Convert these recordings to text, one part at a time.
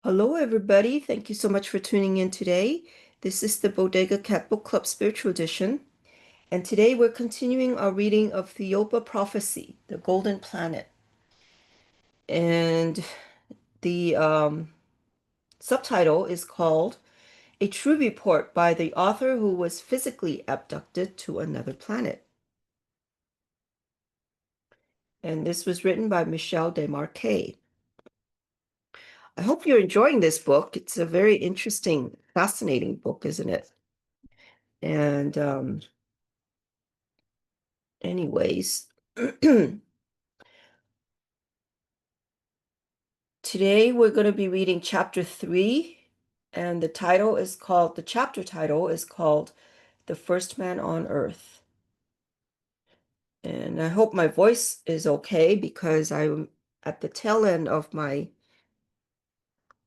Hello, everybody. Thank you so much for tuning in today. This is the Bodega Cat Book Club Spiritual Edition. And today we're continuing our reading of Thiaoouba Prophecy, The Golden Planet. And the subtitle is called A True Report by the Author Who Was Physically Abducted to Another Planet. And this was written by Michel Desmarquet. I hope you're enjoying this book. It's a very interesting, fascinating book, isn't it? And anyways, today we're going to be reading chapter 3, and the chapter title is called The First Man on Earth. And I hope my voice is okay because I'm at the tail end of my,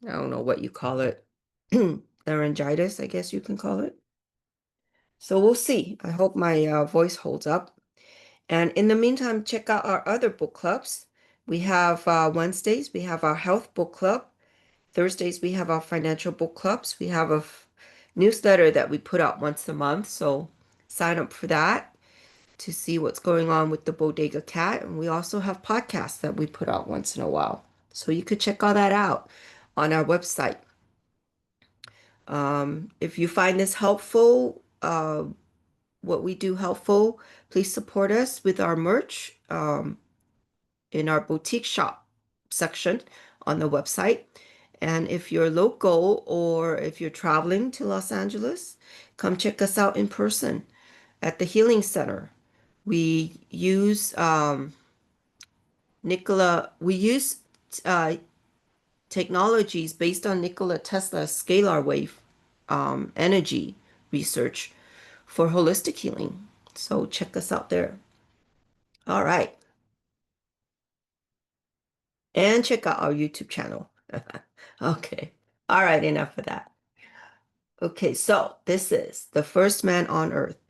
I don't know what you call it, laryngitis, I guess you can call it. So we'll see. I hope my voice holds up. And in the meantime, check out our other book clubs. We have Wednesdays, we have our health book club. Thursdays, we have our financial book clubs. We have a newsletter that we put out once a month. So sign up for that to see what's going on with the Bodega Cat. And we also have podcasts that we put out once in a while. So you could check all that out on our website. If you find this helpful, what we do helpful, please support us with our merch in our boutique shop section on the website. And if you're local or if you're traveling to Los Angeles, come check us out in person at the Healing Center. We use uh, technologies based on Nikola Tesla's scalar wave energy research for holistic healing. So check us out there. All right. And check out our YouTube channel. Okay. All right, enough of that. Okay, so this is the first man on Earth.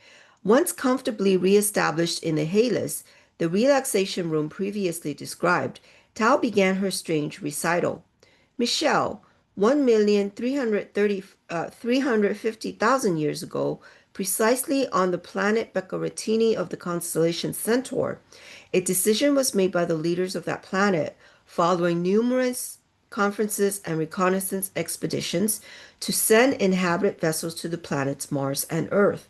Once comfortably reestablished in the Halys, the relaxation room previously described, Tao began her strange recital. Michel, 350,000 years ago, precisely on the planet Beccaretini of the constellation Centaur, a decision was made by the leaders of that planet following numerous conferences and reconnaissance expeditions to send inhabited vessels to the planets Mars and Earth.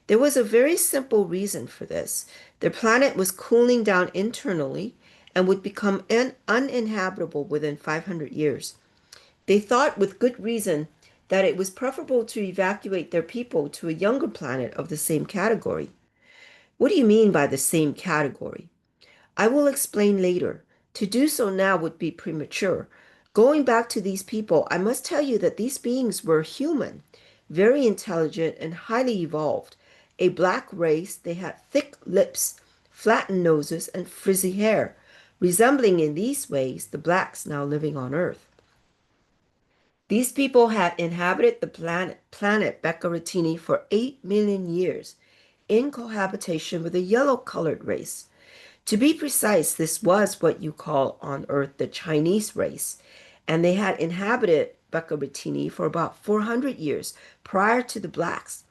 There was a very simple reason for this. The planet was cooling down internally and would become uninhabitable within 500 years. They thought with good reason that it was preferable to evacuate their people to a younger planet of the same category. What do you mean by the same category? I will explain later. To do so now would be premature. Going back to these people, I must tell you that these beings were human, very intelligent and highly evolved. A black race, they had thick lips, flattened noses, and frizzy hair, resembling in these ways the blacks now living on Earth. These people had inhabited the planet Beccaretini for 8 million years in cohabitation with a yellow-colored race. To be precise, this was what you call on Earth the Chinese race, and they had inhabited Beccaretini for about 400 years prior to the blacks.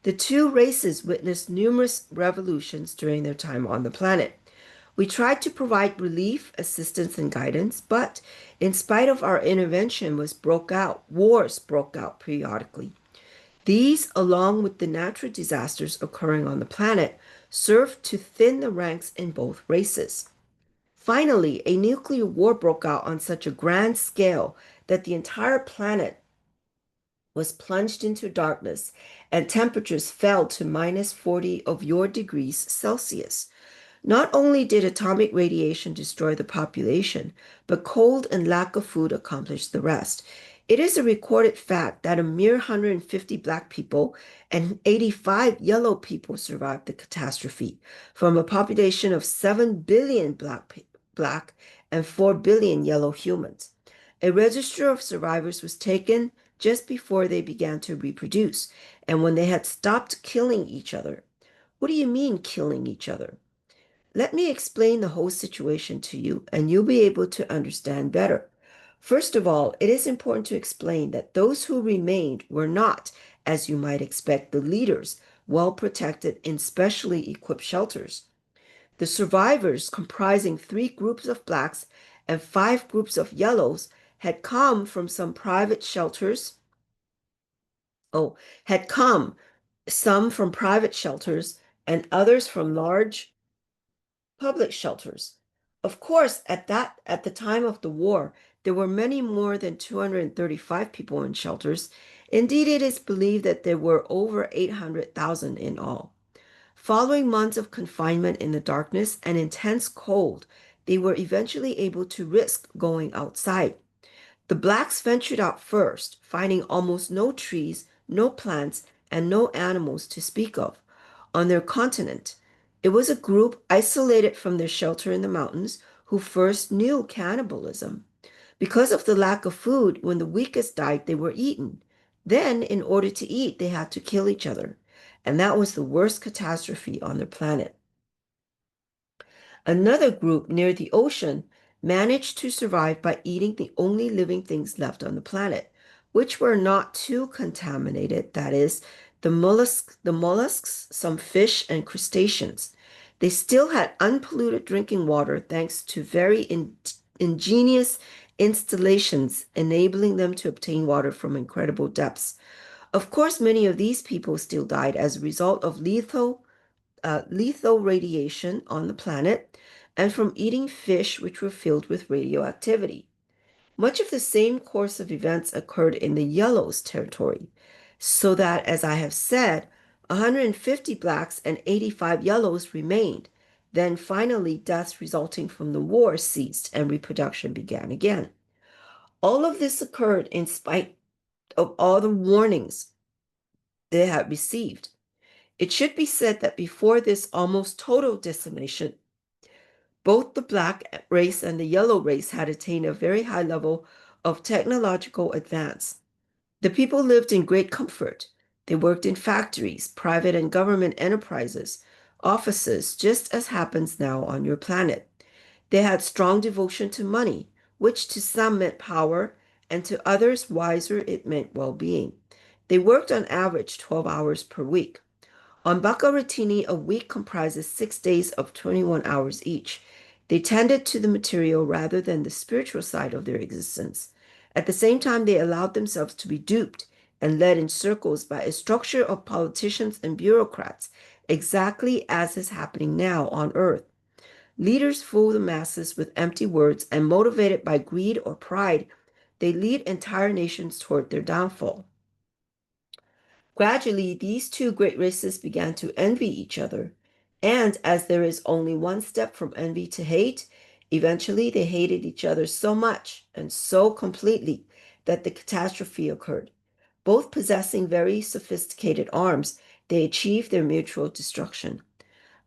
The two races witnessed numerous revolutions during their time on the planet. We tried to provide relief, assistance, and guidance, but in spite of our intervention, wars broke out periodically. These, along with the natural disasters occurring on the planet, served to thin the ranks in both races. Finally, a nuclear war broke out on such a grand scale that the entire planet was plunged into darkness and temperatures fell to minus 40 of your degrees Celsius. Not only did atomic radiation destroy the population, but cold and lack of food accomplished the rest. It is a recorded fact that a mere 150 black people and 85 yellow people survived the catastrophe from a population of 7 billion black and 4 billion yellow humans. A register of survivors was taken just before they began to reproduce and when they had stopped killing each other. What do you mean killing each other? Let me explain the whole situation to you, and you'll be able to understand better. First of all, it is important to explain that those who remained were not, as you might expect, the leaders, well protected in specially equipped shelters. The survivors, comprising 3 groups of blacks and 5 groups of yellows, had come from some private shelters. Oh, had come some from private shelters and others from large public shelters. Of course, at the time of the war, there were many more than 235 people in shelters. Indeed, it is believed that there were over 800,000 in all. Following months of confinement in the darkness and intense cold, they were eventually able to risk going outside. The blacks ventured out first, finding almost no trees, no plants, and no animals to speak of on their continent. It was a group isolated from their shelter in the mountains who first knew cannibalism. Because of the lack of food, when the weakest died, they were eaten. Then, in order to eat, they had to kill each other. And that was the worst catastrophe on their planet. Another group near the ocean managed to survive by eating the only living things left on the planet, which were not too contaminated, that is, the mollusks, some fish, and crustaceans. They still had unpolluted drinking water thanks to very ingenious installations enabling them to obtain water from incredible depths. Of course, many of these people still died as a result of lethal radiation on the planet and from eating fish which were filled with radioactivity. Much of the same course of events occurred in the yellows territory, so that, as I have said, 150 blacks and 85 yellows remained. Then finally, deaths resulting from the war ceased and reproduction began again. All of this occurred in spite of all the warnings they had received. It should be said that before this almost total decimation, both the black race and the yellow race had attained a very high level of technological advance. The people lived in great comfort. They worked in factories, private and government enterprises, offices, just as happens now on your planet. They had strong devotion to money, which to some meant power, and to others, wiser, it meant well being. They worked on average 12 hours per week. On Baccaratini, a week comprises 6 days of 21 hours each. They tended to the material rather than the spiritual side of their existence. At the same time, they allowed themselves to be duped and led in circles by a structure of politicians and bureaucrats, exactly as is happening now on Earth. Leaders fool the masses with empty words, and motivated by greed or pride, they lead entire nations toward their downfall. Gradually, these two great races began to envy each other, and as there is only one step from envy to hate, eventually they hated each other so much and so completely that the catastrophe occurred. Both possessing very sophisticated arms, they achieved their mutual destruction.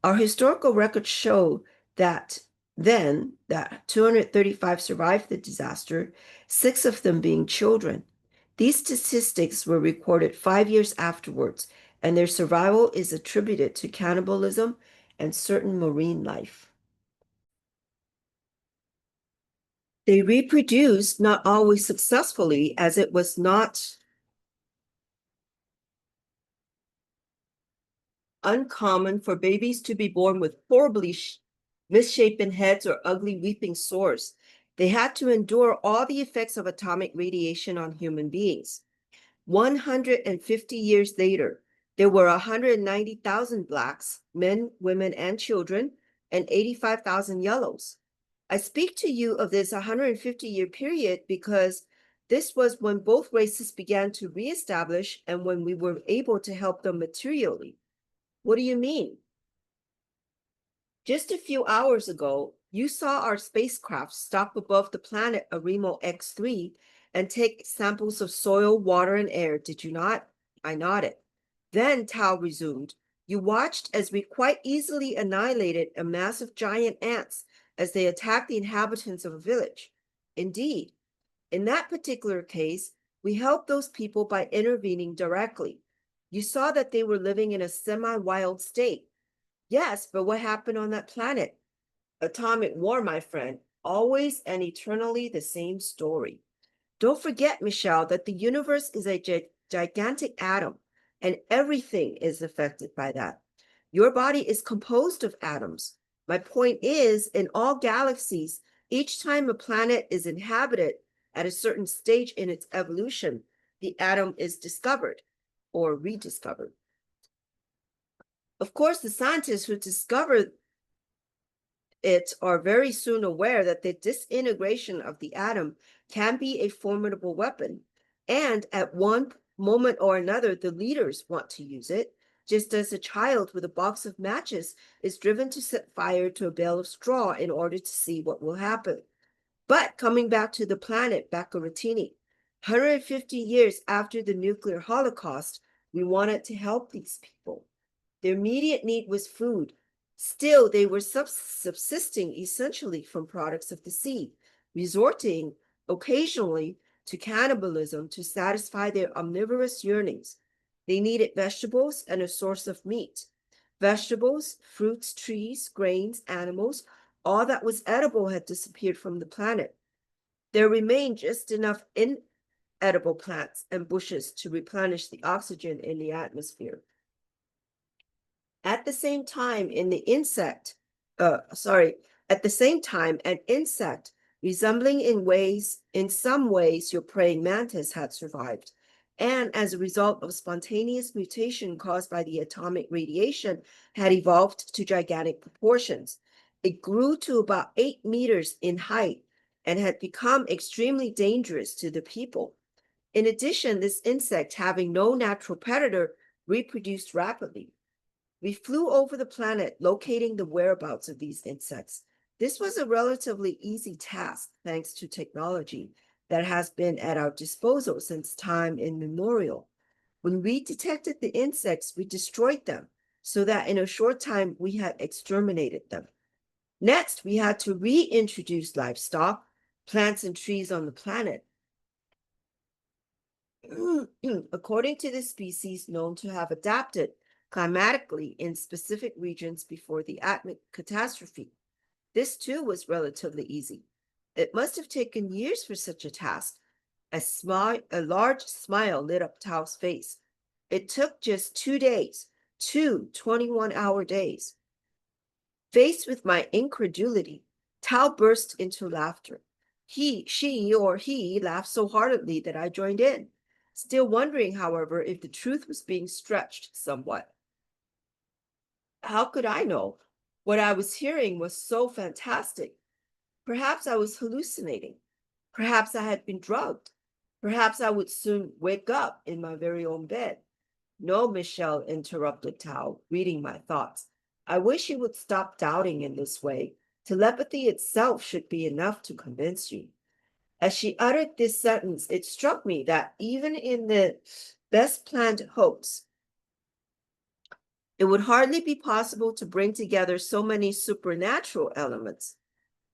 Our historical records show that that 235 survived the disaster, 6 of them being children. These statistics were recorded 5 years afterwards, and their survival is attributed to cannibalism and certain marine life. They reproduced, not always successfully, as it was not uncommon for babies to be born with horribly misshapen heads or ugly weeping sores. They had to endure all the effects of atomic radiation on human beings. 150 years later, there were 190,000 blacks, men, women, and children, and 85,000 yellows. I speak to you of this 150-year period because this was when both races began to reestablish and when we were able to help them materially. What do you mean? Just a few hours ago, you saw our spacecraft stop above the planet Arimo X3 and take samples of soil, water, and air, did you not? I nodded. Then, Tao resumed, you watched as we quite easily annihilated a mass of giant ants as they attacked the inhabitants of a village. Indeed, in that particular case, we helped those people by intervening directly. You saw that they were living in a semi-wild state. Yes, but what happened on that planet? Atomic war, my friend. always and eternally the same story. Don't forget, Michel, that the universe is a gigantic atom, and everything is affected by that. Your body is composed of atoms. My point is, in all galaxies, each time a planet is inhabited at a certain stage in its evolution, the atom is discovered or rediscovered. Of course, the scientists who discovered it are very soon aware that the disintegration of the atom can be a formidable weapon. And at one moment or another, the leaders want to use it, just as a child with a box of matches is driven to set fire to a bale of straw in order to see what will happen. But coming back to the planet Baccaratini, 150 years after the nuclear holocaust, we wanted to help these people. Their immediate need was food. Still, they were subsisting essentially from products of the sea, resorting occasionally to cannibalism to satisfy their omnivorous yearnings. They needed vegetables and a source of meat. Vegetables, fruits, trees, grains, animals, all that was edible had disappeared from the planet. There remained just enough inedible plants and bushes to replenish the oxygen in the atmosphere. At the same time, an insect resembling in some ways your praying mantis had survived. And as a result of spontaneous mutation caused by the atomic radiation, had evolved to gigantic proportions. It grew to about 8 meters in height and had become extremely dangerous to the people. In addition, this insect, having no natural predator, reproduced rapidly. We flew over the planet, locating the whereabouts of these insects. This was a relatively easy task, thanks to technology that has been at our disposal since time immemorial. When we detected the insects, we destroyed them, so that in a short time we had exterminated them. Next, we had to reintroduce livestock, plants, and trees on the planet. According to the species known to have adapted climatically in specific regions before the atomic catastrophe. This too was relatively easy. It must have taken years for such a task. A large smile lit up Tao's face. It took just 2 days, 2 21-hour days. Faced with my incredulity, Tao burst into laughter. She laughed so heartily that I joined in, still wondering, however, if the truth was being stretched somewhat. How could I know? What I was hearing was so fantastic. Perhaps I was hallucinating. Perhaps I had been drugged. Perhaps I would soon wake up in my very own bed. No, Michel, interrupted Tao, reading my thoughts. I wish you would stop doubting in this way. Telepathy itself should be enough to convince you. As she uttered this sentence, it struck me that even in the best planned hopes, it would hardly be possible to bring together so many supernatural elements.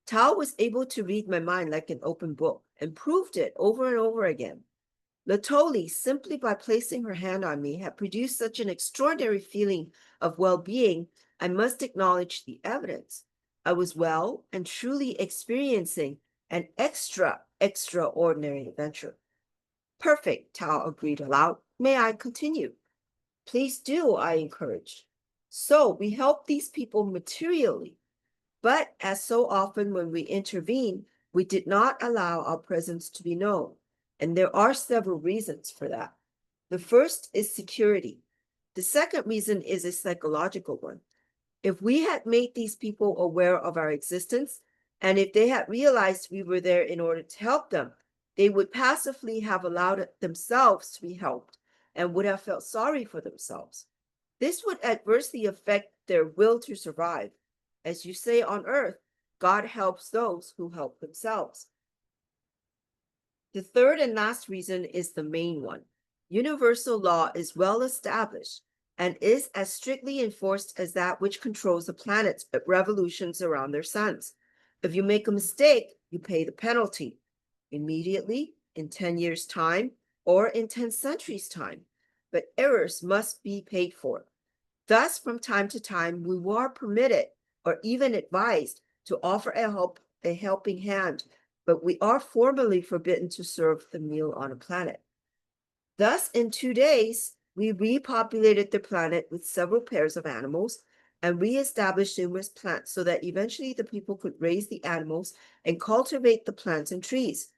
Tao was able to read my mind like an open book and proved it over and over again. Latoli, simply by placing her hand on me, had produced such an extraordinary feeling of well-being, I must acknowledge the evidence. I was well and truly experiencing an extraordinary adventure. Perfect, Tao agreed aloud. May I continue? Please do, I encouraged. So we help these people materially, but as so often when we intervene, we did not allow our presence to be known. And there are several reasons for that. The first is security. The second reason is a psychological one. If we had made these people aware of our existence, and if they had realized we were there in order to help them, they would passively have allowed themselves to be helped and would have felt sorry for themselves. This would adversely affect their will to survive. As you say on earth, God helps those who help themselves. The third and last reason is the main one. Universal law is well established and is as strictly enforced as that which controls the planet's revolutions around their suns. If you make a mistake, you pay the penalty immediately, in 10 years' time, or in 10 centuries' time. But errors must be paid for. Thus, from time to time, we were permitted or even advised to offer a helping hand, but we are formally forbidden to serve the meal on a planet. Thus, in 2 days, we repopulated the planet with several pairs of animals and reestablished numerous plants so that eventually the people could raise the animals and cultivate the plants and trees.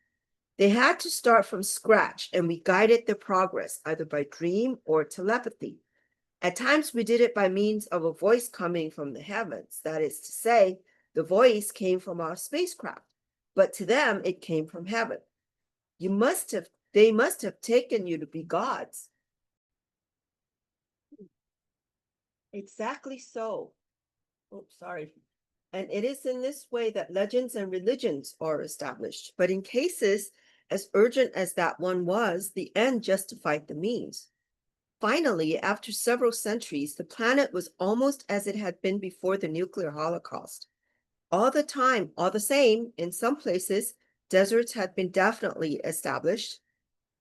They had to start from scratch, and we guided their progress either by dream or telepathy. At times, we did it by means of a voice coming from the heavens. That is to say, the voice came from our spacecraft, but to them, it came from heaven. They must have taken you to be gods. Exactly so. Oh, sorry. And it is in this way that legends and religions are established. But in cases as urgent as that one was, the end justified the means. Finally, after several centuries, the planet was almost as it had been before the nuclear holocaust. All the same, in some places, deserts had been definitely established.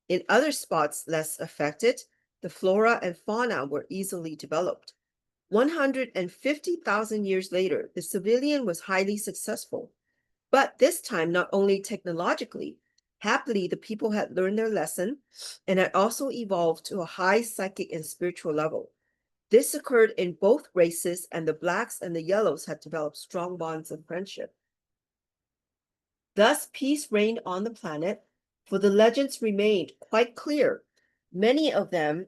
In other spots less affected, the flora and fauna were easily developed. 150,000 years later, the civilian was highly successful, but this time not only technologically. Happily, the people had learned their lesson and had also evolved to a high psychic and spiritual level. This occurred in both races, and the blacks and the yellows had developed strong bonds of friendship. Thus, peace reigned on the planet, for the legends remained quite clear, many of them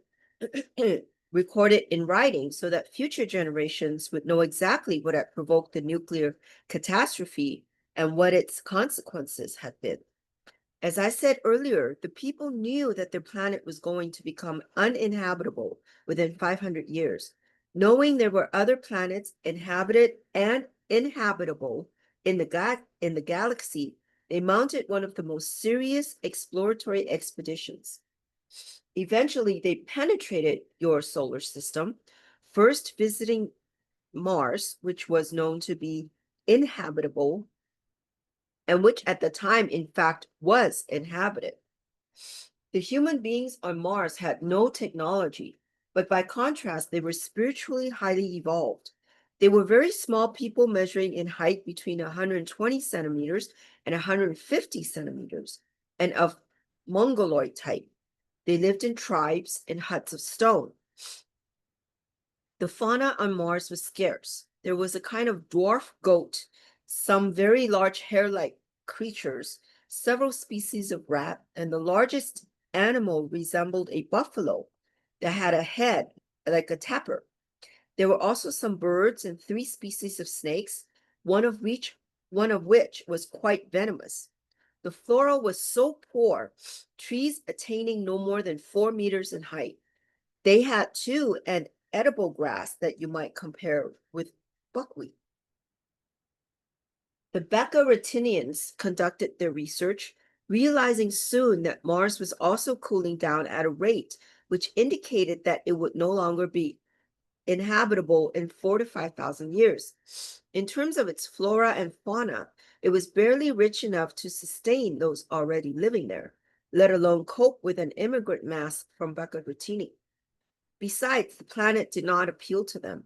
recorded in writing so that future generations would know exactly what had provoked the nuclear catastrophe and what its consequences had been. As I said earlier, the people knew that their planet was going to become uninhabitable within 500 years. Knowing there were other planets inhabited and inhabitable in the galaxy, they mounted one of the most serious exploratory expeditions. Eventually, they penetrated your solar system, first visiting Mars, which was known to be inhabitable, and which at the time, in fact, was inhabited. The human beings on Mars had no technology, but by contrast, they were spiritually highly evolved. They were very small people measuring in height between 120 centimeters and 150 centimeters, and of mongoloid type. They lived in tribes in huts of stone. The fauna on Mars was scarce. There was a kind of dwarf goat, some very large hair-like creatures, several species of rat, and the largest animal resembled a buffalo that had a head like a tapir. There were also some birds and 3 species of snakes, one of which was quite venomous. The flora was so poor, trees attaining no more than 4 meters in height. They had, too, an edible grass that you might compare with buckwheat. The Becaratinians conducted their research, realizing soon that Mars was also cooling down at a rate which indicated that it would no longer be inhabitable in 4 to 5,000 years. In terms of its flora and fauna, it was barely rich enough to sustain those already living there, let alone cope with an immigrant mass from Becaratini. Besides, the planet did not appeal to them.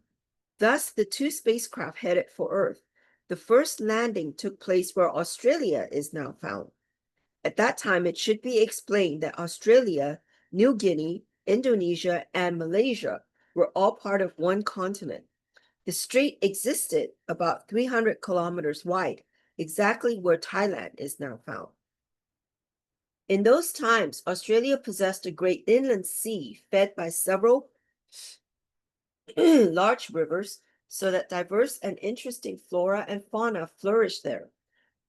Thus, the 2 spacecraft headed for Earth. The first landing took place where Australia is now found. At that time, it should be explained that Australia, New Guinea, Indonesia, and Malaysia were all part of one continent. The strait existed about 300 kilometers wide, exactly where Thailand is now found. In those times, Australia possessed a great inland sea fed by several large rivers, so that diverse and interesting flora and fauna flourished there.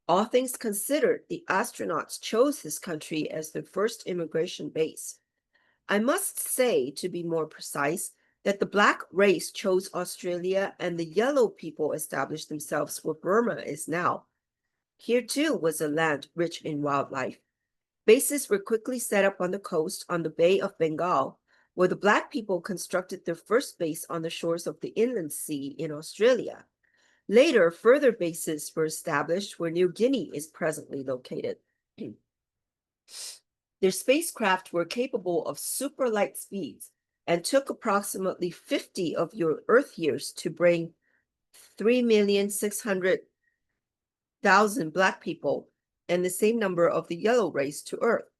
All things considered, the astronauts chose this country as their first immigration base. I must say, to be more precise, that the black race chose Australia and the yellow people established themselves where Burma is now. Here, too, was a land rich in wildlife. Bases were quickly set up on the coast on the Bay of Bengal, where the black people constructed their first base on the shores of the inland sea in Australia. Later, further bases were established where New Guinea is presently located. Their spacecraft were capable of super light speeds and took approximately 50 of your Earth years to bring 3,600,000 thousand black people and the same number of the yellow race to Earth.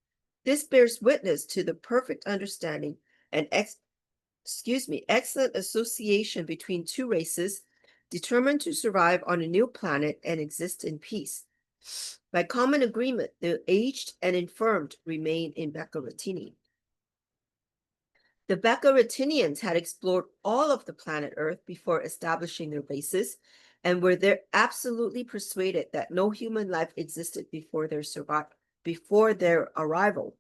This bears witness to the perfect understanding and excellent association between two races determined to survive on a new planet and exist in peace. By common agreement, the aged and infirmed remain in Bekaratini. The Bekaratinians had explored all of the planet Earth before establishing their bases and were there absolutely persuaded that no human life existed before their arrival.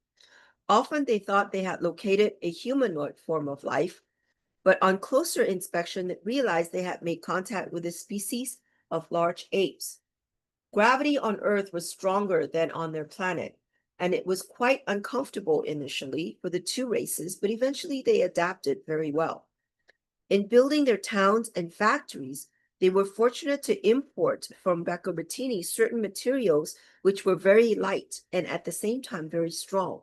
Often they thought they had located a humanoid form of life, but on closer inspection, they realized they had made contact with a species of large apes. Gravity on Earth was stronger than on their planet, and it was quite uncomfortable initially for the two races, but eventually they adapted very well. In building their towns and factories, they were fortunate to import from Bekaratini certain materials which were very light and at the same time very strong.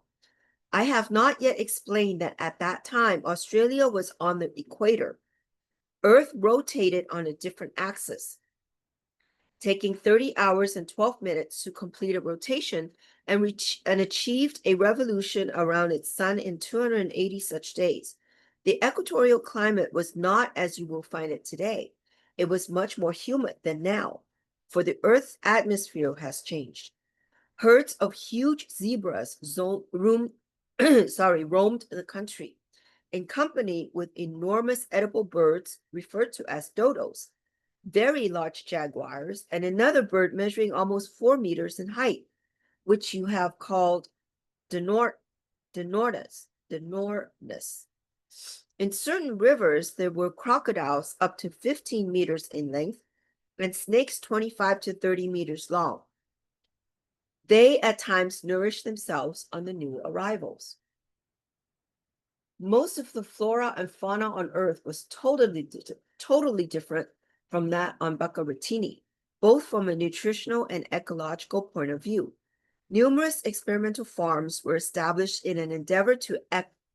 I have not yet explained that at that time, Australia was on the equator. Earth rotated on a different axis, taking 30 hours and 12 minutes to complete a rotation and achieved a revolution around its sun in 280 such days. The equatorial climate was not as you will find it today. It was much more humid than now, for the Earth's atmosphere has changed. Herds of huge zebras roamed the country, in company with enormous edible birds referred to as dodos, very large jaguars, and another bird measuring almost 4 meters in height, which you have called Denornis. In certain rivers, there were crocodiles up to 15 meters in length and snakes 25 to 30 meters long. They at times nourished themselves on the new arrivals. Most of the flora and fauna on Earth was totally different from that on Bekaratini, both from a nutritional and ecological point of view. Numerous experimental farms were established in an endeavor to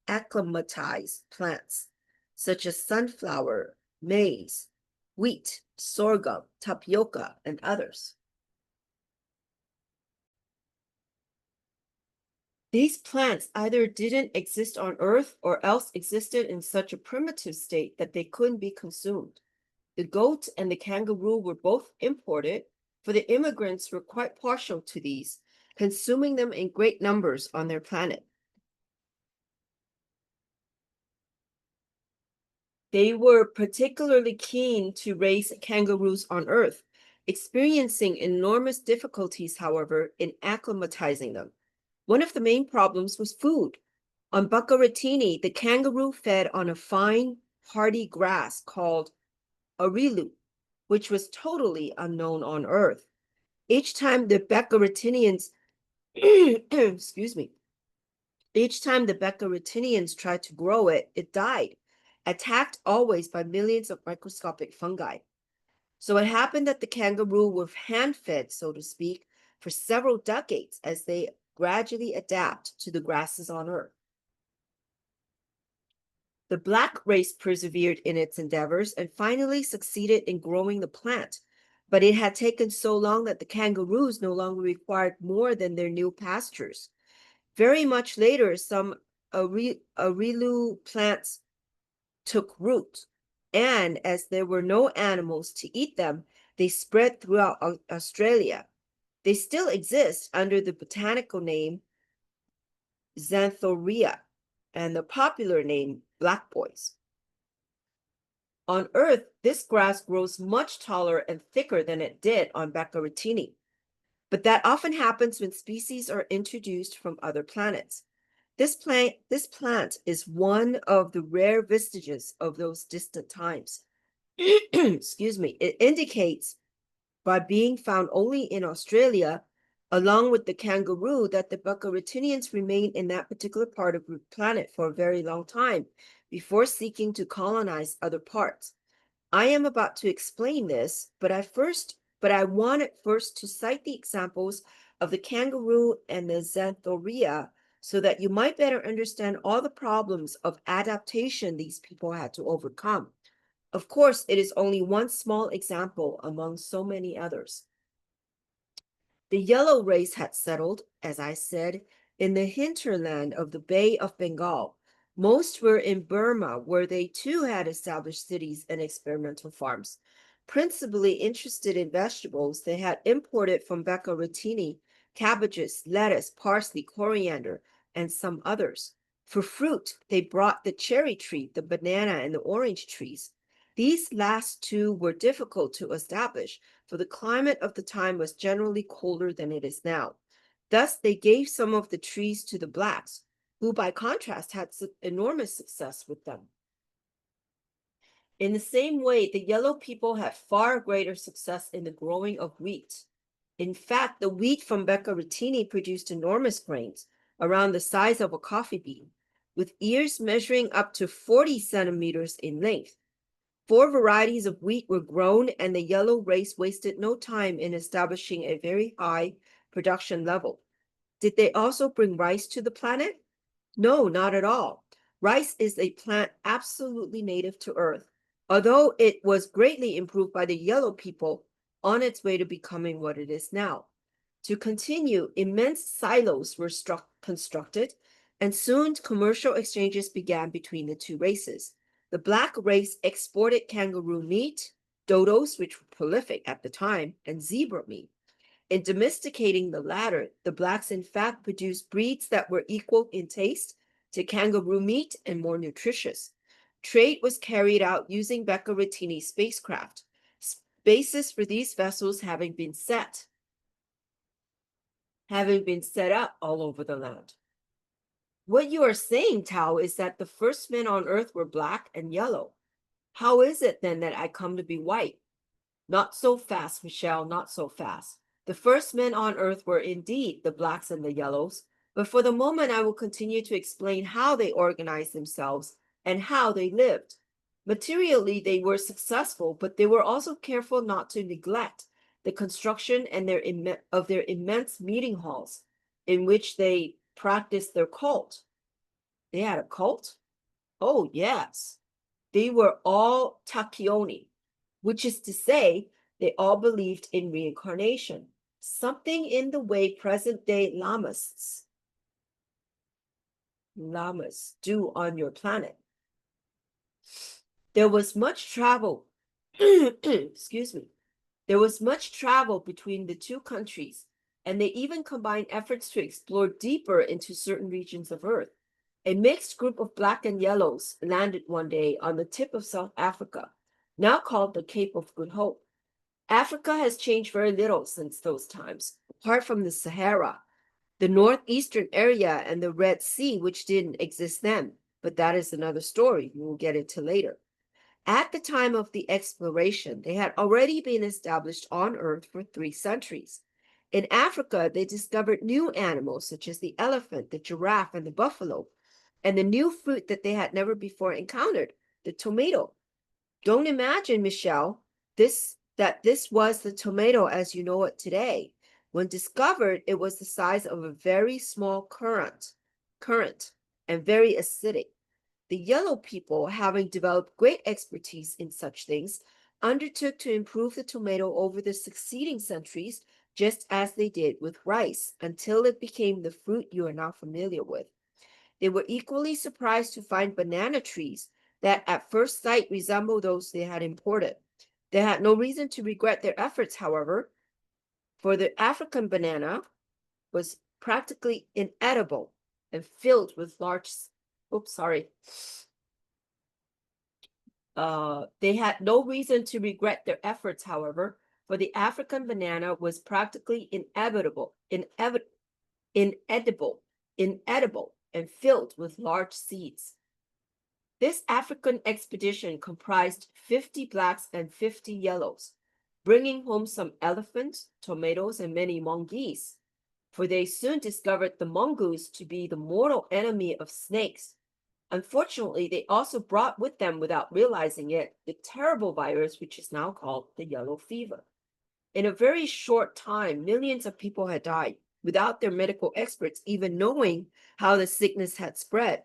acclimatize plants, such as sunflower, maize, wheat, sorghum, tapioca, and others. These plants either didn't exist on Earth or else existed in such a primitive state that they couldn't be consumed. The goat and the kangaroo were both imported, for the immigrants were quite partial to these, consuming them in great numbers on their planet. They were particularly keen to raise kangaroos on Earth, experiencing enormous difficulties, however, in acclimatizing them. One of the main problems was food. On Bekaratini, the kangaroo fed on a fine, hardy grass called arilu, which was totally unknown on Earth. Each time the Bekaratinians, excuse me, each time the Bekaratinians tried to grow it, it died, attacked always by millions of microscopic fungi. So it happened that the kangaroo were hand-fed, so to speak, for several decades as they gradually adapt to the grasses on Earth. The black race persevered in its endeavors and finally succeeded in growing the plant, but it had taken so long that the kangaroos no longer required more than their new pastures. Very much later, some arilu plants took root, and as there were no animals to eat them, they spread throughout Australia. They still exist under the botanical name Xanthoria and the popular name black boys. On Earth, this grass grows much taller and thicker than it did on Bekaratini, but that often happens when species are introduced from other planets. This plant is one of the rare vestiges of those distant times. Excuse me. It indicates, by being found only in Australia, along with the kangaroo, that the Bekaratinians remained in that particular part of the planet for a very long time before seeking to colonize other parts. I am about to explain this, but I wanted first to cite the examples of the kangaroo and the Xanthoria so that you might better understand all the problems of adaptation these people had to overcome. Of course, it is only one small example among so many others. The yellow race had settled, as I said, in the hinterland of the Bay of Bengal. Most were in Burma, where they too had established cities and experimental farms. Principally interested in vegetables, they had imported from Bekaratini cabbages, lettuce, parsley, coriander, and some others. For fruit, they brought the cherry tree, the banana, and the orange trees. These last two were difficult to establish, for the climate of the time was generally colder than it is now. Thus, they gave some of the trees to the blacks, who by contrast had enormous success with them. In the same way, the yellow people had far greater success in the growing of wheat. In fact, the wheat from Bekaratini produced enormous grains, around the size of a coffee bean, with ears measuring up to 40 centimeters in length. 4 varieties of wheat were grown, and the yellow race wasted no time in establishing a very high production level. Did they also bring rice to the planet? No, not at all. Rice is a plant absolutely native to Earth, although it was greatly improved by the yellow people on its way to becoming what it is now. To continue, immense silos were constructed, and soon commercial exchanges began between the two races. The black race exported kangaroo meat, dodos, which were prolific at the time, and zebra meat. In domesticating the latter, the blacks in fact produced breeds that were equal in taste to kangaroo meat and more nutritious. Trade was carried out using Bekaratini spacecraft, bases for these vessels having been set up all over the land. What you are saying, Tao, is that the first men on Earth were black and yellow. How is it then that I come to be white? Not so fast, Michel, not so fast. The first men on Earth were indeed the blacks and the yellows, but for the moment I will continue to explain how they organized themselves and how they lived. Materially, they were successful, but they were also careful not to neglect the construction of their immense meeting halls in which they practiced their cult. They had a cult? Oh, yes. They were all Takioni, which is to say, they all believed in reincarnation, something in the way present-day lamas do on your planet. There was much travel, excuse me, there was much travel between the two countries, and they even combined efforts to explore deeper into certain regions of Earth. A mixed group of black and yellows landed one day on the tip of South Africa, now called the Cape of Good Hope. Africa has changed very little since those times, apart from the Sahara, the northeastern area, and the Red Sea, which didn't exist then, but that is another story we will get into later. At the time of the exploration, they had already been established on Earth for 3 centuries. In Africa, they discovered new animals such as the elephant, the giraffe, and the buffalo, and the new fruit that they had never before encountered, the tomato. Don't imagine, Michel, that this was the tomato as you know it today. When discovered, it was the size of a very small currant, and very acidic. The yellow people, having developed great expertise in such things, undertook to improve the tomato over the succeeding centuries, just as they did with rice, until it became the fruit you are now familiar with. They were equally surprised to find banana trees that at first sight resembled those they had imported. They had no reason to regret their efforts, however, for the African banana was practically inedible and filled with large, they had no reason to regret their efforts, however, for the African banana was practically inedible, and filled with large seeds. This African expedition comprised 50 blacks and 50 yellows, bringing home some elephants, tomatoes, and many mongoose, for they soon discovered the mongoose to be the mortal enemy of snakes. Unfortunately, they also brought with them, without realizing it, the terrible virus which is now called the yellow fever. In a very short time, millions of people had died, without their medical experts even knowing how the sickness had spread.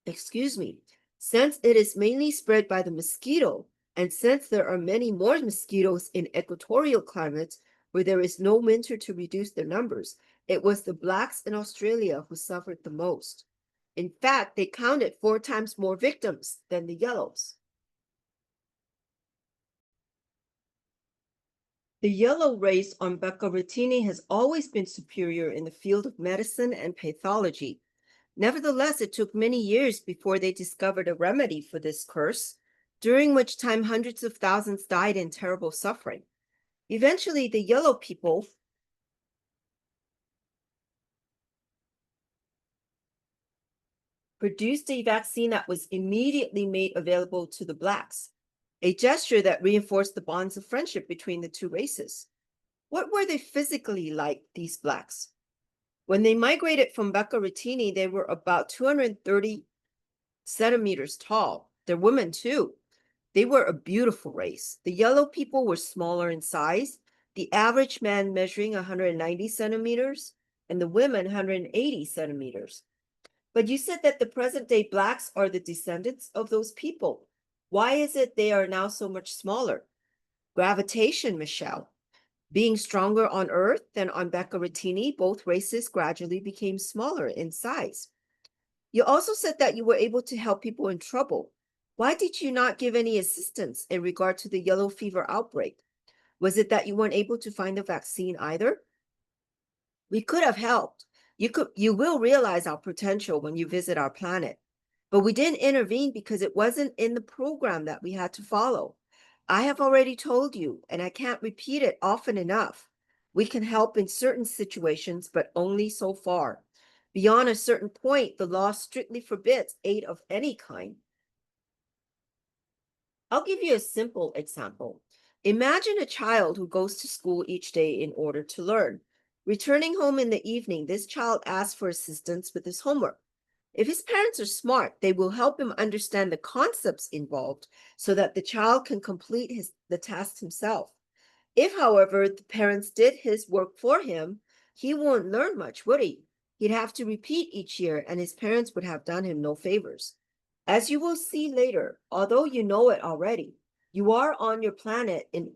Excuse me. Since it is mainly spread by the mosquito, and since there are many more mosquitoes in equatorial climates, where there is no winter to reduce their numbers, it was the blacks in Australia who suffered the most. In fact, they counted 4 times more victims than the yellows. The yellow race on Beccaritini has always been superior in the field of medicine and pathology. Nevertheless, it took many years before they discovered a remedy for this curse, during which time hundreds of thousands died in terrible suffering. Eventually, the yellow people produced a vaccine that was immediately made available to the blacks, a gesture that reinforced the bonds of friendship between the two races. What were they physically like, these blacks? When they migrated from Beccaritini, they were about 230 centimeters tall. They're women too. They were a beautiful race. The yellow people were smaller in size, the average man measuring 190 centimeters, and the women 180 centimeters. But you said that the present day blacks are the descendants of those people. Why is it they are now so much smaller? Gravitation, Michel. Being stronger on Earth than on Beccaritini, both races gradually became smaller in size. You also said that you were able to help people in trouble. Why did you not give any assistance in regard to the yellow fever outbreak? Was it that you weren't able to find a vaccine either? We could have helped. You will realize our potential when you visit our planet. But we didn't intervene because it wasn't in the program that we had to follow. I have already told you, and I can't repeat it often enough. We can help in certain situations, but only so far. Beyond a certain point, the law strictly forbids aid of any kind. I'll give you a simple example. Imagine a child who goes to school each day in order to learn. Returning home in the evening, this child asks for assistance with his homework. If his parents are smart, they will help him understand the concepts involved so that the child can complete the task himself. If, however, the parents did his work for him, he won't learn much, would he? He'd have to repeat each year, and his parents would have done him no favors. As you will see later, although you know it already, you are on your planet in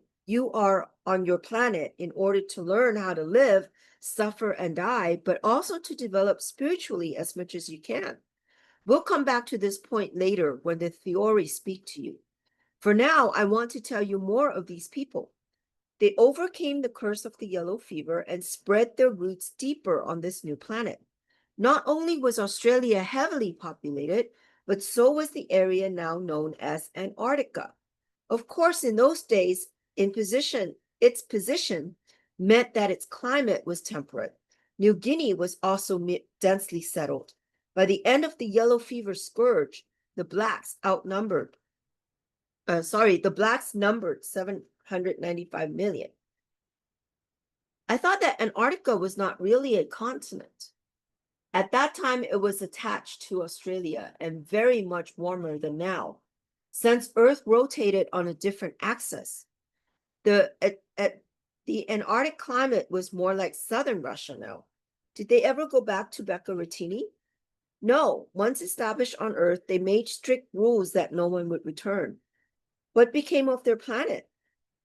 order to learn how to live, suffer, and die, but also to develop spiritually as much as you can. We'll come back to this point later when the theories speak to you. For now, I want to tell you more of these people. They overcame the curse of the yellow fever and spread their roots deeper on this new planet. Not only was Australia heavily populated, but so was the area now known as Antarctica. Of course, in those days, its position meant that its climate was temperate. New Guinea was also densely settled. By the end of the yellow fever scourge, the blacks numbered 795 million. I thought that Antarctica was not really a continent. At that time, it was attached to Australia and very much warmer than now. Since Earth rotated on a different axis, the Antarctic climate was more like southern Russia now. Did they ever go back to Beccaritini? No. Once established on Earth, they made strict rules that no one would return. What became of their planet?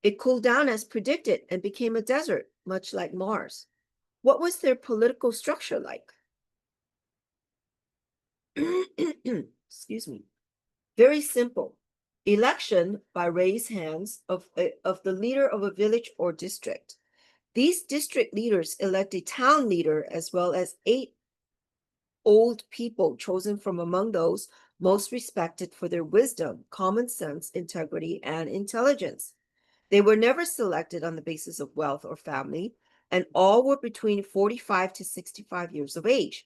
It cooled down as predicted and became a desert, much like Mars. What was their political structure like? Excuse me. Very simple. Election by raised hands of the leader of a village or district. These district leaders elect a town leader as well as 8 old people chosen from among those most respected for their wisdom, common sense, integrity, and intelligence. They were never selected on the basis of wealth or family, and all were between 45 to 65 years of age.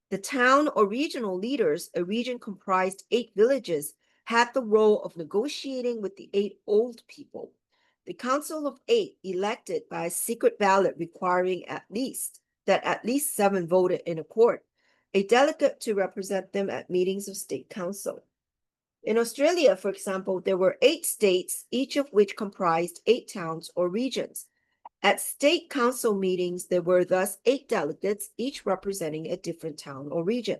The town or regional leaders, a region comprised 8 villages, had the role of negotiating with the 8 old people. The Council of 8 elected by a secret ballot requiring at least 7 voted in accord, a delegate to represent them at meetings of state council. In Australia, for example, there were 8 states, each of which comprised 8 towns or regions. At state council meetings, there were thus 8 delegates, each representing a different town or region.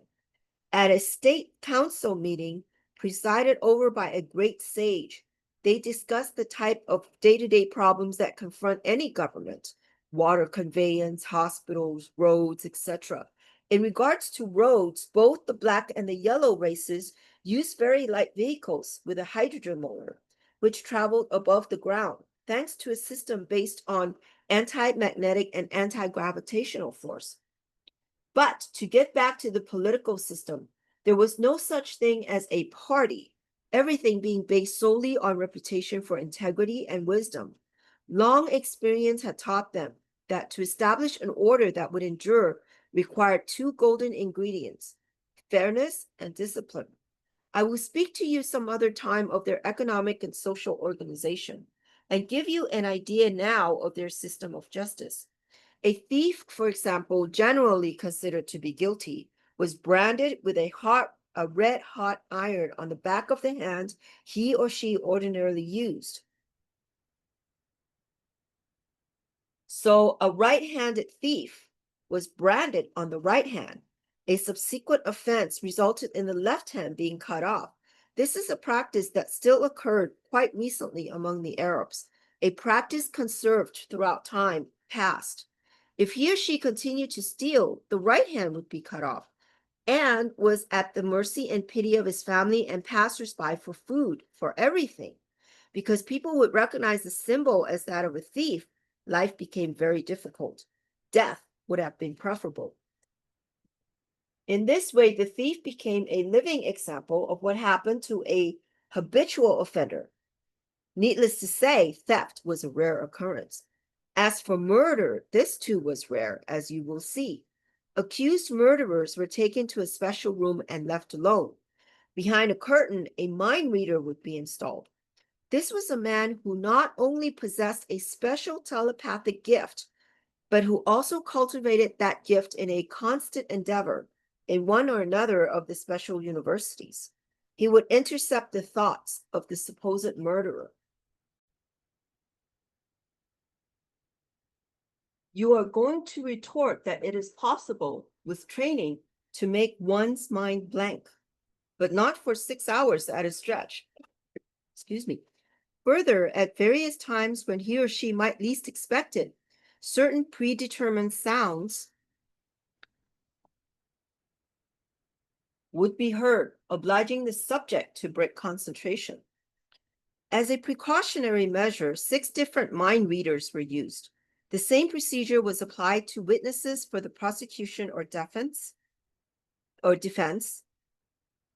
At a state council meeting, presided over by a great sage, they discussed the type of day-to-day problems that confront any government, water conveyance, hospitals, roads, etc. In regards to roads, both the black and the yellow races used very light vehicles with a hydrogen motor, which traveled above the ground, thanks to a system based on anti-magnetic and anti-gravitational force. But to get back to the political system, there was no such thing as a party, everything being based solely on reputation for integrity and wisdom. Long experience had taught them that to establish an order that would endure required two golden ingredients: fairness and discipline. I will speak to you some other time of their economic and social organization and give you an idea now of their system of justice. A thief, for example, generally considered to be guilty, was branded with a red hot iron on the back of the hand he or she ordinarily used. So a right-handed thief was branded on the right hand. A subsequent offense resulted in the left hand being cut off. This is a practice that still occurred quite recently among the Arabs, a practice conserved throughout time past. If he or she continued to steal, the right hand would be cut off and was at the mercy and pity of his family and passersby for food, for everything. Because people would recognize the symbol as that of a thief, life became very difficult. Death would have been preferable. In this way, the thief became a living example of what happened to a habitual offender. Needless to say, theft was a rare occurrence. As for murder, this too was rare, as you will see. Accused murderers were taken to a special room and left alone. Behind a curtain, a mind reader would be installed. This was a man who not only possessed a special telepathic gift, but who also cultivated that gift in a constant endeavor in one or another of the special universities. He would intercept the thoughts of the supposed murderer. You are going to retort that it is possible with training to make one's mind blank, but not for 6 hours at a stretch. Excuse me. Further, at various times when he or she might least expect it, certain predetermined sounds would be heard, obliging the subject to break concentration. As a precautionary measure, 6 different mind readers were used. The same procedure was applied to witnesses for the prosecution or defense.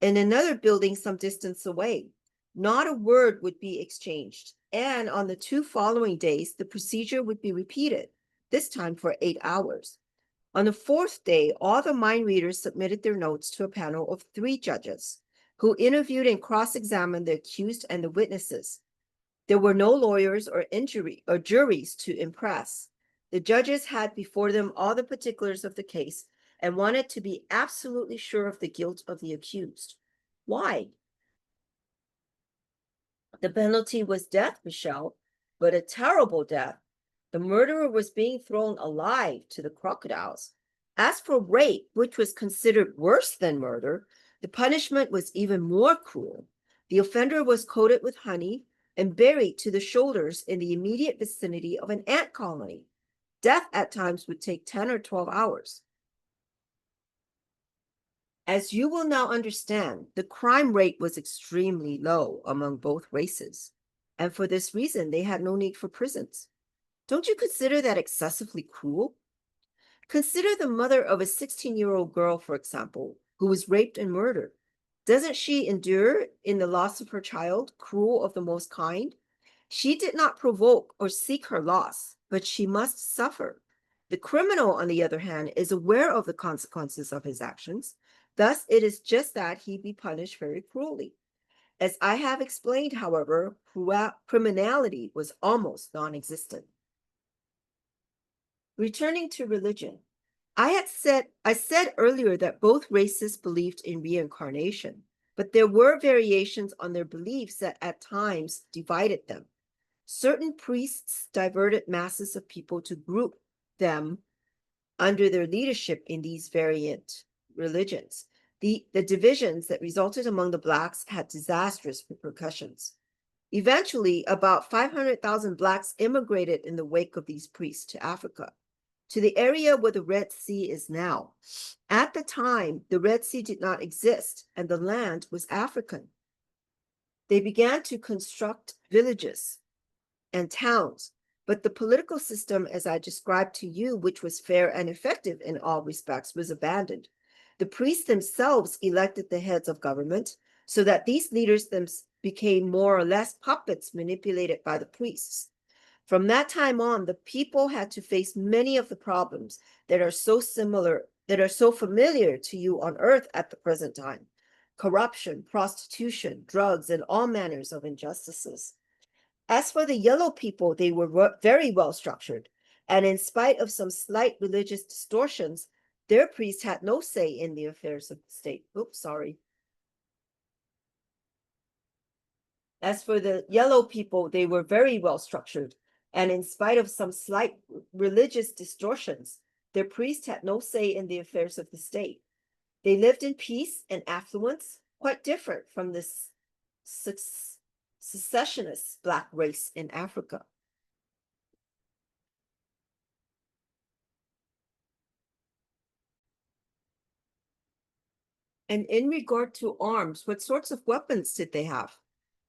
In another building some distance away. Not a word would be exchanged, and on the 2 following days, the procedure would be repeated, this time for 8 hours. On the 4th day, all the mind readers submitted their notes to a panel of 3 judges, who interviewed and cross-examined the accused and the witnesses. There were no lawyers or juries to impress. The judges had before them all the particulars of the case and wanted to be absolutely sure of the guilt of the accused. Why? The penalty was death, Michel, but a terrible death. The murderer was being thrown alive to the crocodiles. As for rape, which was considered worse than murder, the punishment was even more cruel. The offender was coated with honey and buried to the shoulders in the immediate vicinity of an ant colony. Death at times would take 10 or 12 hours. As you will now understand, the crime rate was extremely low among both races, and for this reason, they had no need for prisons. Don't you consider that excessively cruel? Consider the mother of a 16-year-old girl, for example, who was raped and murdered. Doesn't she endure in the loss of her child, cruel of the most kind? She did not provoke or seek her loss, but she must suffer. The criminal, on the other hand, is aware of the consequences of his actions. Thus, it is just that he be punished very cruelly. As I have explained, however, criminality was almost non-existent. Returning to religion, I said earlier that both races believed in reincarnation, but there were variations on their beliefs that at times divided them. Certain priests diverted masses of people to group them under their leadership in these variant religions. The divisions that resulted among the blacks had disastrous repercussions. Eventually, about 500,000 Blacks immigrated in the wake of these priests to Africa, to the area where the Red Sea is now. At the time, the Red Sea did not exist, and the land was African. They began to construct villages and towns, but the political system, as I described to you, which was fair and effective in all respects, was abandoned. The priests themselves elected the heads of government, so that these leaders became more or less puppets manipulated by the priests. From that time on, the people had to face many of the problems that are so familiar to you on earth at the present time: corruption, prostitution, drugs, and all manners of injustices. As for the yellow people, they were very well structured, and in spite of some slight religious distortions, their priests had no say in the affairs of the state. Oops, sorry. As for the yellow people, they were very well structured, and in spite of some slight religious distortions, their priests had no say in the affairs of the state. They lived in peace and affluence, quite different from this secessionist Black race in Africa. And in regard to arms, what sorts of weapons did they have?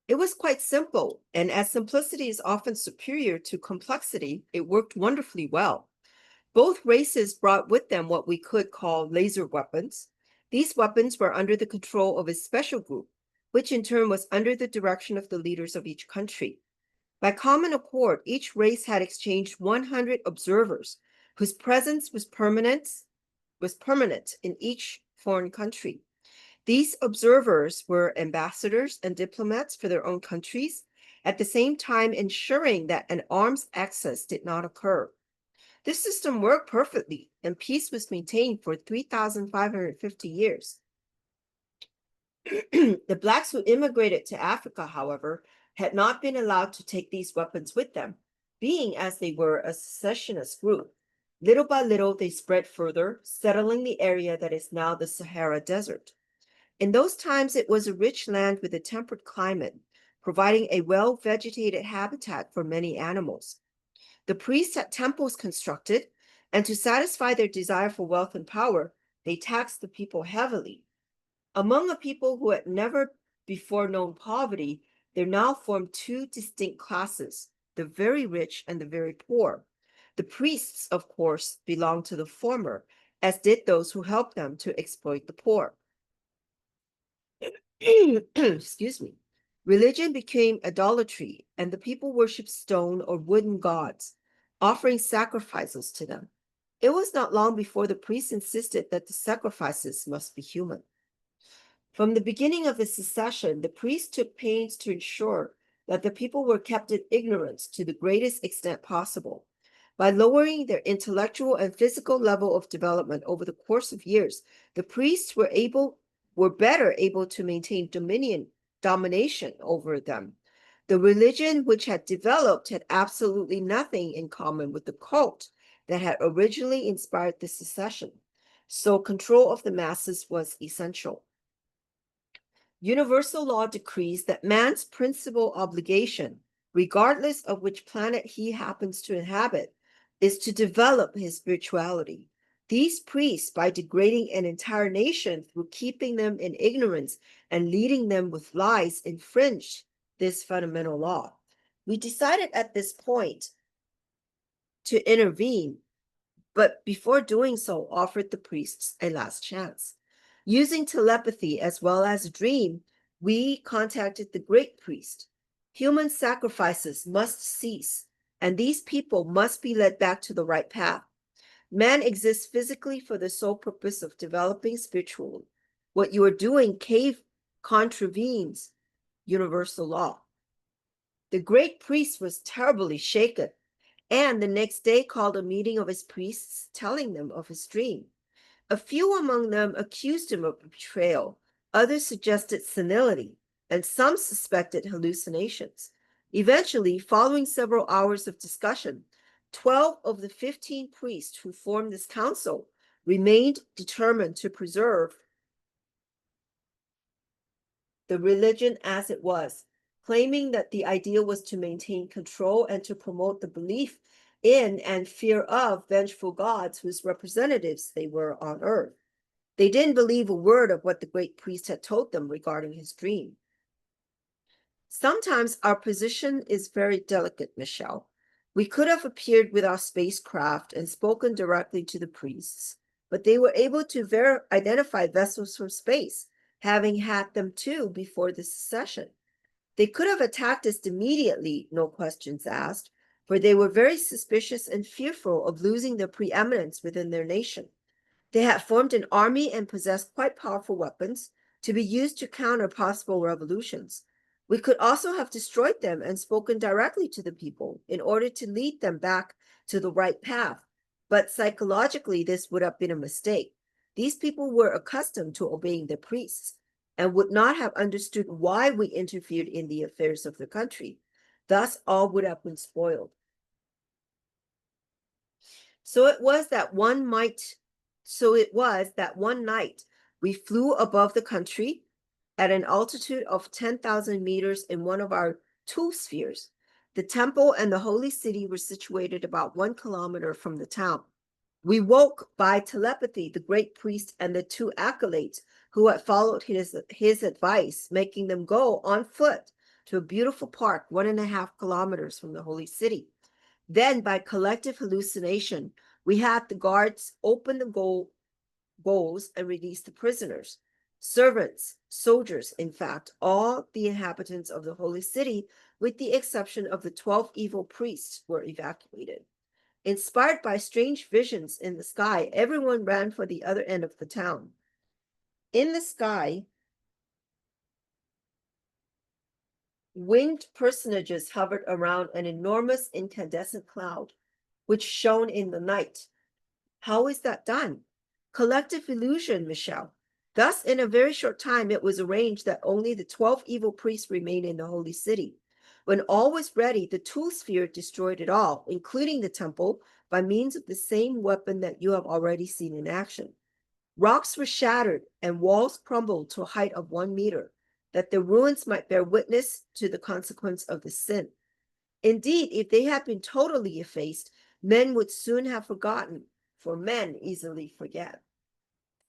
It was quite simple, and as simplicity is often superior to complexity, it worked wonderfully well. Both races brought with them what we could call laser weapons. These weapons were under the control of a special group, which in turn was under the direction of the leaders of each country. By common accord, each race had exchanged 100 observers whose presence was permanent in each foreign country. These observers were ambassadors and diplomats for their own countries, at the same time ensuring that an arms access did not occur. This system worked perfectly, and peace was maintained for 3,550 years. The Blacks who immigrated to Africa, however, had not been allowed to take these weapons with them, being as they were a secessionist group. Little by little, they spread further, settling the area that is now the Sahara Desert. In those times, it was a rich land with a temperate climate, providing a well-vegetated habitat for many animals. The priests had temples constructed, and to satisfy their desire for wealth and power, they taxed the people heavily. Among a people who had never before known poverty, there now formed two distinct classes: the very rich and the very poor. The priests, of course, belonged to the former, as did those who helped them to exploit the poor. Excuse me. Religion became idolatry, and the people worshipped stone or wooden gods, offering sacrifices to them. It was not long before the priests insisted that the sacrifices must be human. From the beginning of the secession, the priests took pains to ensure that the people were kept in ignorance to the greatest extent possible. By lowering their intellectual and physical level of development over the course of years, the priests were better able to maintain domination over them. The religion which had developed had absolutely nothing in common with the cult that had originally inspired the secession, so control of the masses was essential. Universal law decrees that man's principal obligation, regardless of which planet he happens to inhabit, is to develop his spirituality. These priests, by degrading an entire nation through keeping them in ignorance and leading them with lies, infringed this fundamental law. We decided at this point to intervene, but before doing so, offered the priests a last chance. Using telepathy as well as a dream, we contacted the great priest. Human sacrifices must cease, and these people must be led back to the right path. Man exists physically for the sole purpose of developing spiritually. What you are doing contravenes universal law. The great priest was terribly shaken, and the next day called a meeting of his priests, telling them of his dream. A few among them accused him of betrayal, others suggested senility, and some suspected hallucinations. Eventually, following several hours of discussion, 12 of the 15 priests who formed this council remained determined to preserve the religion as it was, claiming that the idea was to maintain control and to promote the belief in and fear of vengeful gods whose representatives they were on earth. They didn't believe a word of what the great priest had told them regarding his dream. Sometimes our position is very delicate, Michelle. We could have appeared with our spacecraft and spoken directly to the priests, but they were able to identify vessels from space, having had them too before this session. They could have attacked us immediately, no questions asked, for they were very suspicious and fearful of losing their preeminence within their nation. They had formed an army and possessed quite powerful weapons to be used to counter possible revolutions. We could also have destroyed them and spoken directly to the people in order to lead them back to the right path. But psychologically, this would have been a mistake. These people were accustomed to obeying the priests and would not have understood why we interfered in the affairs of the country. Thus, all would have been spoiled. So it was that one night we flew above the country at an altitude of 10,000 meters in one of our two spheres. The temple and the holy city were situated about 1 kilometer from the town. We woke by telepathy the great priest and the two acolytes who had followed his advice, making them go on foot to a beautiful park 1.5 kilometers from the holy city. Then, by collective hallucination, we had the guards open the goals and release the prisoners. Servants, soldiers, in fact, all the inhabitants of the holy city, with the exception of the 12 evil priests, were evacuated. Inspired by strange visions in the sky, everyone ran for the other end of the town. In the sky, winged personages hovered around an enormous incandescent cloud, which shone in the night. How is that done? Collective illusion, Michel. Thus, in a very short time, it was arranged that only the 12 evil priests remained in the holy city. When all was ready, the tool sphere destroyed it all, including the temple, by means of the same weapon that you have already seen in action. Rocks were shattered and walls crumbled to a height of 1 meter, that the ruins might bear witness to the consequence of the sin. Indeed, if they had been totally effaced, men would soon have forgotten, for men easily forget.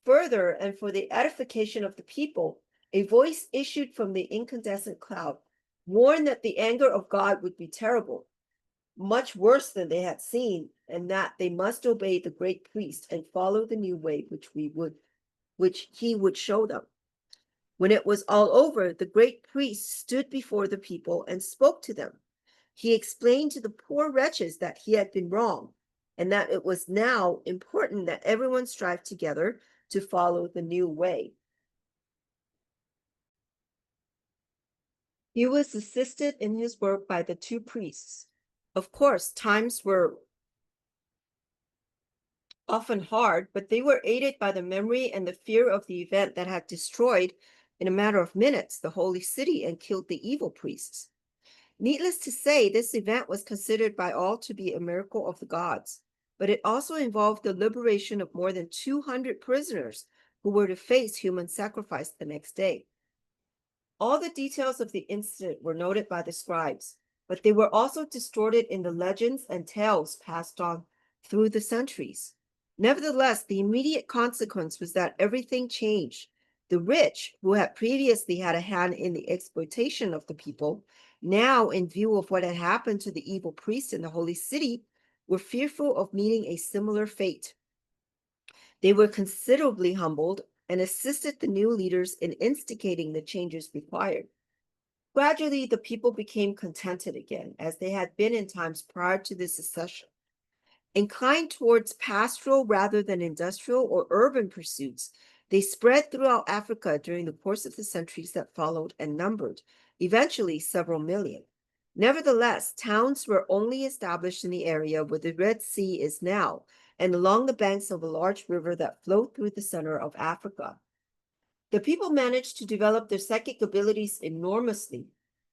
Further, and for the edification of the people, a voice issued from the incandescent cloud warned that the anger of God would be terrible, much worse than they had seen, and that they must obey the great priest and follow the new way which he would show them. When it was all over, the great priest stood before the people and spoke to them. He explained to the poor wretches that he had been wrong, and that it was now important that everyone strive together to follow the new way. He was assisted in his work by the two priests. Of course, times were often hard, but they were aided by the memory and the fear of the event that had destroyed, in a matter of minutes, the holy city and killed the evil priests. Needless to say, this event was considered by all to be a miracle of the gods, but it also involved the liberation of more than 200 prisoners who were to face human sacrifice the next day. All the details of the incident were noted by the scribes, but they were also distorted in the legends and tales passed on through the centuries. Nevertheless, the immediate consequence was that everything changed. The rich, who had previously had a hand in the exploitation of the people, now, in view of what had happened to the evil priest in the holy city, were fearful of meeting a similar fate. They were considerably humbled and assisted the new leaders in instigating the changes required. Gradually, the people became contented again, as they had been in times prior to the secession. Inclined towards pastoral rather than industrial or urban pursuits, they spread throughout Africa during the course of the centuries that followed and numbered, eventually, several million. Nevertheless, towns were only established in the area where the Red Sea is now, and along the banks of a large river that flowed through the center of Africa. The people managed to develop their psychic abilities enormously.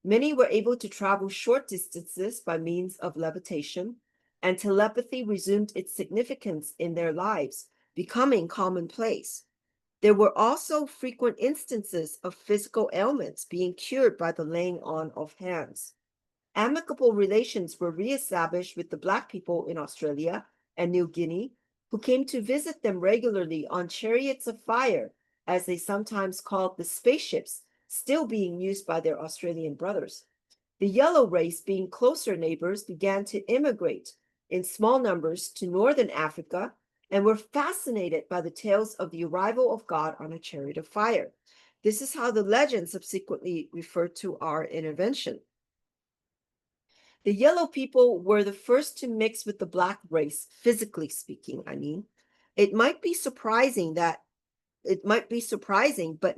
Many were able to travel short distances by means of levitation, and telepathy resumed its significance in their lives, becoming commonplace. There were also frequent instances of physical ailments being cured by the laying on of hands. Amicable relations were reestablished with the Black people in Australia and New Guinea, who came to visit them regularly on chariots of fire, as they sometimes called the spaceships, still being used by their Australian brothers. The yellow race, being closer neighbors, began to immigrate in small numbers to northern Africa and were fascinated by the tales of the arrival of God on a chariot of fire. This is how the legend subsequently referred to our intervention. The yellow people were the first to mix with the Black race, physically speaking, I mean. It might be surprising, but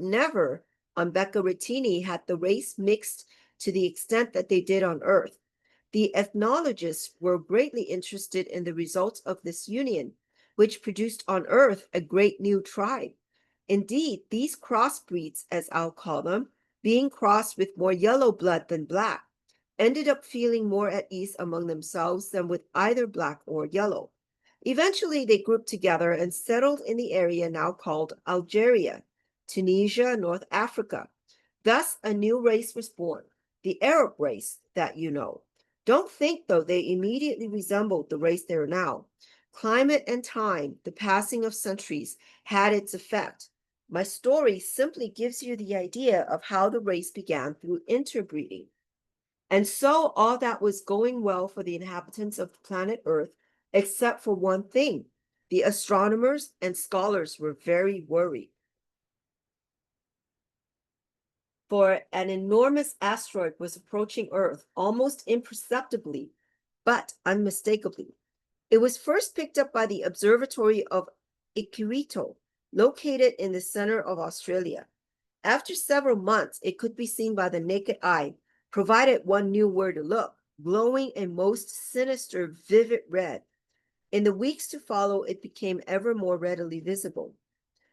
never on Becca Retini had the race mixed to the extent that they did on Earth. The ethnologists were greatly interested in the results of this union, which produced on Earth a great new tribe. Indeed, these crossbreeds, as I'll call them, being crossed with more yellow blood than black, ended up feeling more at ease among themselves than with either black or yellow. Eventually, they grouped together and settled in the area now called Algeria, Tunisia, North Africa. Thus, a new race was born, the Arab race that you know. Don't think, though, they immediately resembled the race they are now. Climate and time, the passing of centuries, had its effect. My story simply gives you the idea of how the race began through interbreeding. And so all that was going well for the inhabitants of planet Earth, except for one thing. The astronomers and scholars were very worried. For an enormous asteroid was approaching Earth almost imperceptibly, but unmistakably. It was first picked up by the observatory of Iquirito, located in the center of Australia. After several months, it could be seen by the naked eye, provided one knew where to look, glowing a most sinister, vivid red. In the weeks to follow, it became ever more readily visible.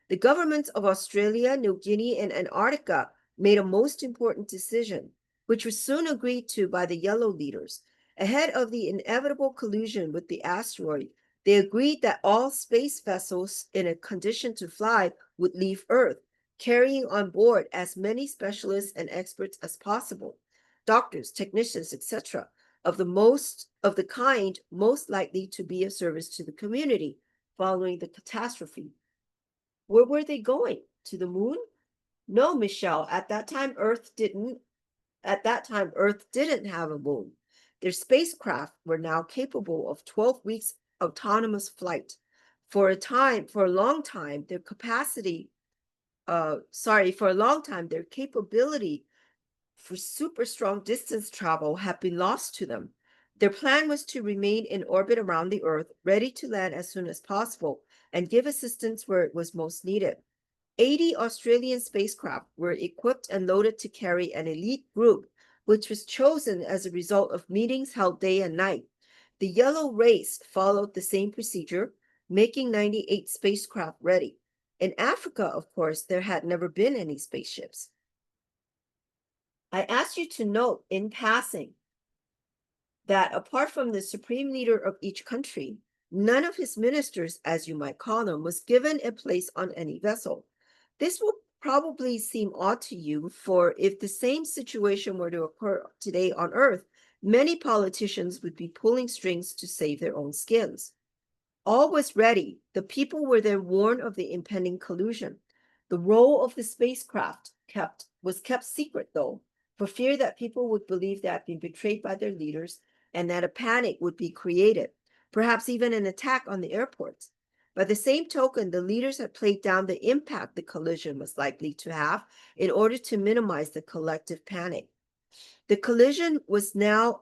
The governments of Australia, New Guinea, and Antarctica made a most important decision, which was soon agreed to by the Yellow leaders. Ahead of the inevitable collision with the asteroid, they agreed that all space vessels in a condition to fly would leave Earth, carrying on board as many specialists and experts as possible, doctors, technicians, etc., of the kind most likely to be of service to the community following the catastrophe. Where were they going? To the moon? No, Michel, at that time Earth didn't have a moon. Their spacecraft were now capable of 12 weeks autonomous flight. For a long time, their capability for super strong distance travel had been lost to them. Their plan was to remain in orbit around the Earth, ready to land as soon as possible and give assistance where it was most needed. 80 Australian spacecraft were equipped and loaded to carry an elite group, which was chosen as a result of meetings held day and night. The Yellow race followed the same procedure, making 98 spacecraft ready. In Africa, of course, there had never been any spaceships. I asked you to note in passing that apart from the supreme leader of each country, none of his ministers, as you might call them, was given a place on any vessel. This will probably seem odd to you, for if the same situation were to occur today on Earth, many politicians would be pulling strings to save their own skins. All was ready. The people were then warned of the impending collusion. The role of the spacecraft was kept secret, though, for fear that people would believe they had been betrayed by their leaders and that a panic would be created, perhaps even an attack on the airports. By the same token, the leaders had played down the impact the collision was likely to have in order to minimize the collective panic. The collision was now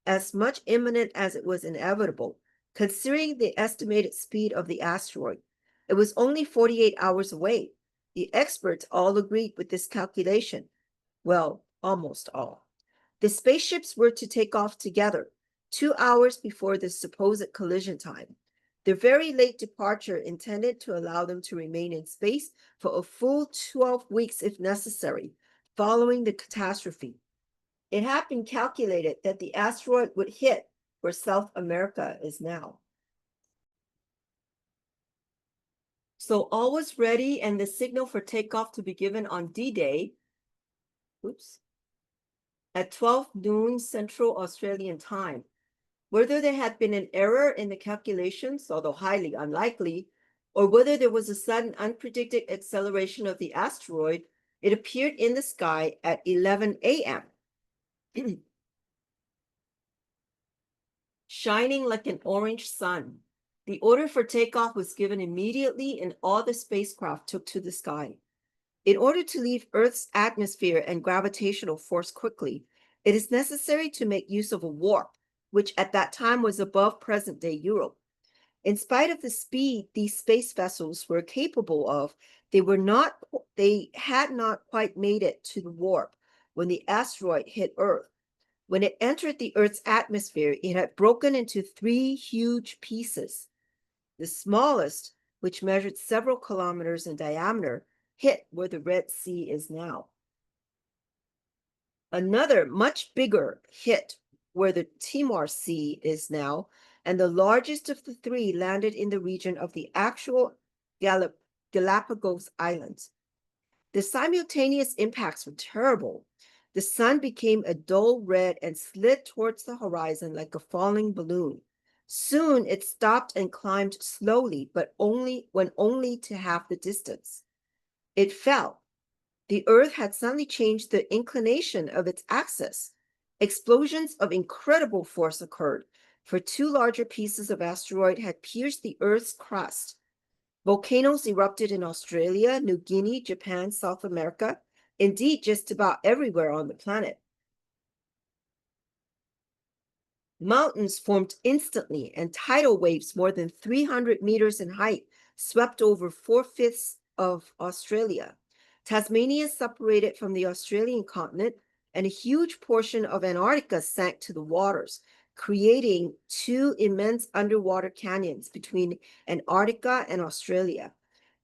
as much imminent as it was inevitable, considering the estimated speed of the asteroid. It was only 48 hours away. The experts all agreed with this calculation. Well, almost all. The spaceships were to take off together 2 hours before the supposed collision time. Their very late departure intended to allow them to remain in space for a full 12 weeks if necessary, following the catastrophe. It had been calculated that the asteroid would hit where South America is now. So all was ready and the signal for takeoff to be given on D-Day, oops, at 12 noon Central Australian time. Whether there had been an error in the calculations, although highly unlikely, or whether there was a sudden unpredicted acceleration of the asteroid, it appeared in the sky at 11 a.m., shining like an orange sun. The order for takeoff was given immediately, and all the spacecraft took to the sky. In order to leave Earth's atmosphere and gravitational force quickly, it is necessary to make use of a warp, which at that time was above present-day Europe. In spite of the speed these space vessels were capable of, they had not quite made it to the warp when the asteroid hit Earth. When it entered the Earth's atmosphere, it had broken into three huge pieces. The smallest, which measured several kilometers in diameter, hit where the Red Sea is now. Another, much bigger, hit where the Timor Sea is now, and the largest of the three landed in the region of the actual Galapagos Islands. The simultaneous impacts were terrible. The sun became a dull red and slid towards the horizon like a falling balloon. Soon it stopped and climbed slowly, but only to half the distance. It fell. The Earth had suddenly changed the inclination of its axis. Explosions of incredible force occurred, for two larger pieces of asteroid had pierced the Earth's crust. Volcanoes erupted in Australia, New Guinea, Japan, South America, indeed just about everywhere on the planet. Mountains formed instantly, and tidal waves more than 300 meters in height swept over 4/5 of Australia. Tasmania separated from the Australian continent, and a huge portion of Antarctica sank to the waters, creating two immense underwater canyons between Antarctica and Australia.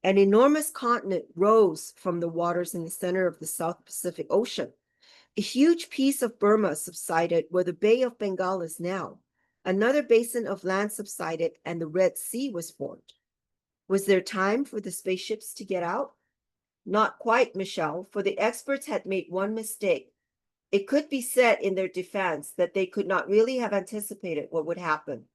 An enormous continent rose from the waters in the center of the South Pacific Ocean. A huge piece of Burma subsided where the Bay of Bengal is now. Another basin of land subsided, and the Red Sea was formed. Was there time for the spaceships to get out? Not quite, Michel, for the experts had made one mistake. It could be said in their defense that they could not really have anticipated what would happen.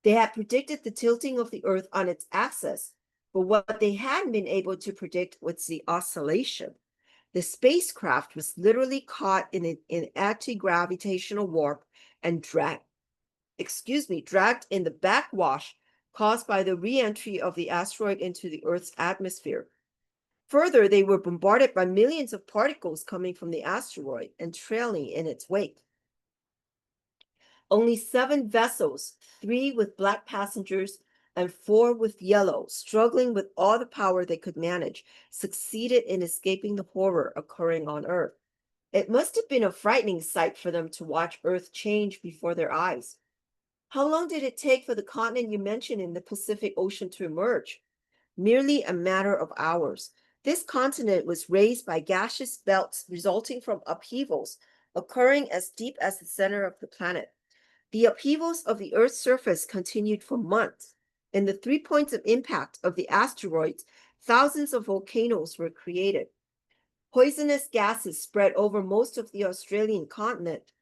They had predicted the tilting of the Earth on its axis, but what they hadn't been able to predict was the oscillation. The spacecraft was literally caught in an anti-gravitational warp and dragged in the backwash caused by the re-entry of the asteroid into the Earth's atmosphere. Further, they were bombarded by millions of particles coming from the asteroid and trailing in its wake. Only 7 vessels, 3 with black passengers and 4 with yellow, struggling with all the power they could manage, succeeded in escaping the horror occurring on Earth. It must have been a frightening sight for them to watch Earth change before their eyes. How long did it take for the continent you mentioned in the Pacific Ocean to emerge? Merely a matter of hours. This continent was raised by gaseous belts resulting from upheavals occurring as deep as the center of the planet. The upheavals of the Earth's surface continued for months. In the 3 points of impact of the asteroids, thousands of volcanoes were created. Poisonous gases spread over most of the Australian continent,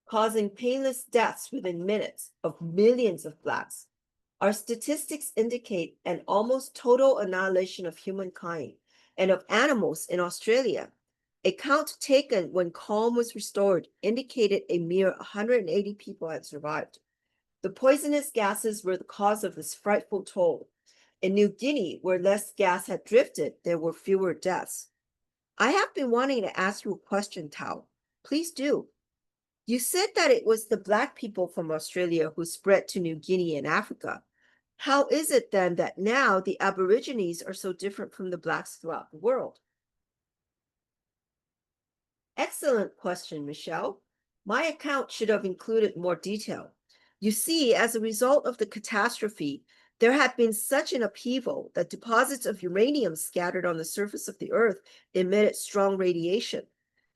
causing painless deaths within minutes of millions of blacks. Our statistics indicate an almost total annihilation of humankind and of animals in Australia. A count taken when calm was restored indicated a mere 180 people had survived. The poisonous gases were the cause of this frightful toll. In New Guinea, where less gas had drifted, there were fewer deaths. I have been wanting to ask you a question, Tao. Please do. You said that it was the Black people from Australia who spread to New Guinea and Africa. How is it then that now the Aborigines are so different from the Blacks throughout the world? Excellent question, Michelle. My account should have included more detail. You see, as a result of the catastrophe, there had been such an upheaval that deposits of uranium scattered on the surface of the Earth emitted strong radiation.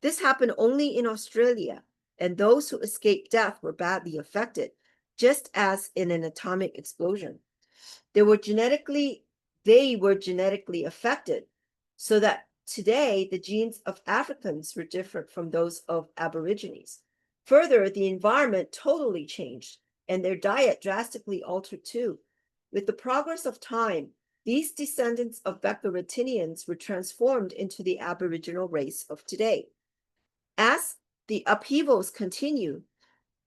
This happened only in Australia, and those who escaped death were badly affected. just as in an atomic explosion. They were genetically affected, so that today the genes of Africans were different from those of Aborigines. Further, the environment totally changed, and their diet drastically altered too. With the progress of time, these descendants of Becoritinians were transformed into the Aboriginal race of today. As the upheavals continue,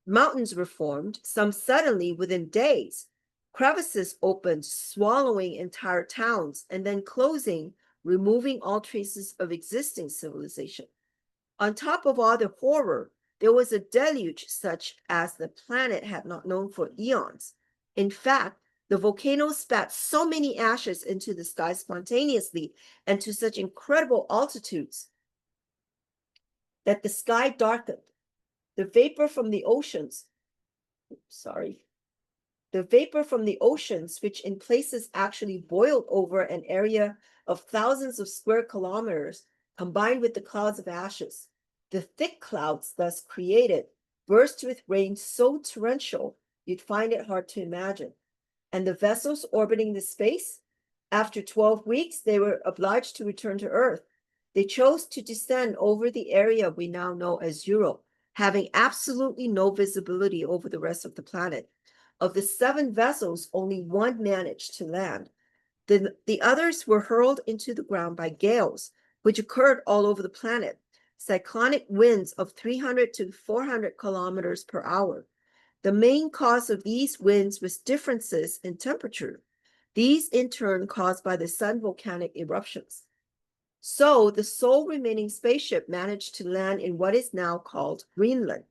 mountains were formed, some suddenly within days. Crevices opened, swallowing entire towns, and then closing, removing all traces of existing civilization. On top of all the horror, there was a deluge such as the planet had not known for eons. In fact, the volcano spat so many ashes into the sky spontaneously and to such incredible altitudes that the sky darkened. The vapor from the oceans, which in places actually boiled over an area of thousands of square kilometers, combined with the clouds of ashes. The thick clouds thus created burst with rain so torrential you'd find it hard to imagine. And the vessels orbiting the space, after 12 weeks, they were obliged to return to Earth. They chose to descend over the area we now know as Europe, having absolutely no visibility over the rest of the planet. Of the 7 vessels, only 1 managed to land. The others were hurled into the ground by gales, which occurred all over the planet, cyclonic winds of 300 to 400 kilometers per hour. The main cause of these winds was differences in temperature. These, in turn, caused by the sun volcanic eruptions. So the sole remaining spaceship managed to land in what is now called Greenland.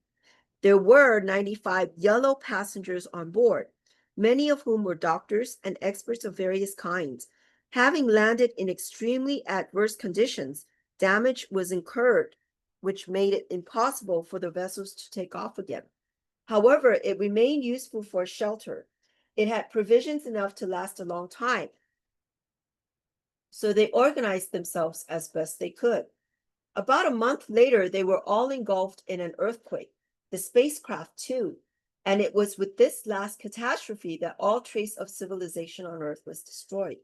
There were 95 yellow passengers on board, many of whom were doctors and experts of various kinds. Having landed in extremely adverse conditions, damage was incurred, which made it impossible for the vessels to take off again. However, it remained useful for shelter. It had provisions enough to last a long time. So they organized themselves as best they could. About a month later, they were all engulfed in an earthquake, the spacecraft too, and it was with this last catastrophe that all trace of civilization on Earth was destroyed.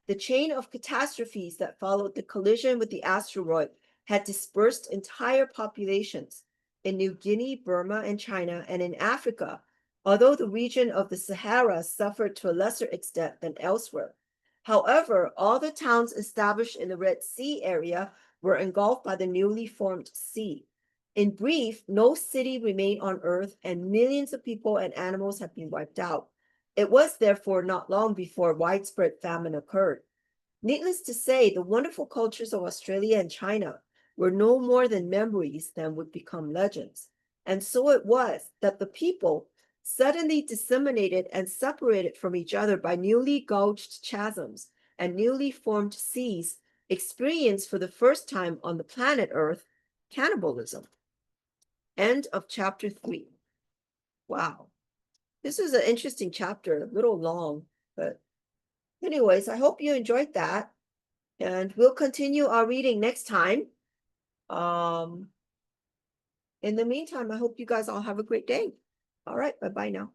The chain of catastrophes that followed the collision with the asteroid had dispersed entire populations in New Guinea, Burma, and China, and in Africa, although the region of the Sahara suffered to a lesser extent than elsewhere. However, all the towns established in the Red Sea area were engulfed by the newly formed sea. In brief, no city remained on Earth, and millions of people and animals have been wiped out. It was therefore not long before widespread famine occurred. Needless to say, the wonderful cultures of Australia and China were no more than memories than would become legends. And so it was that the people, suddenly disseminated and separated from each other by newly gouged chasms and newly formed seas, experienced for the first time on the planet Earth cannibalism. End of chapter 3. Wow. This is an interesting chapter, a little long, but anyways, I hope you enjoyed that. And we'll continue our reading next time. In the meantime, I hope you guys all have a great day. All right, bye-bye now.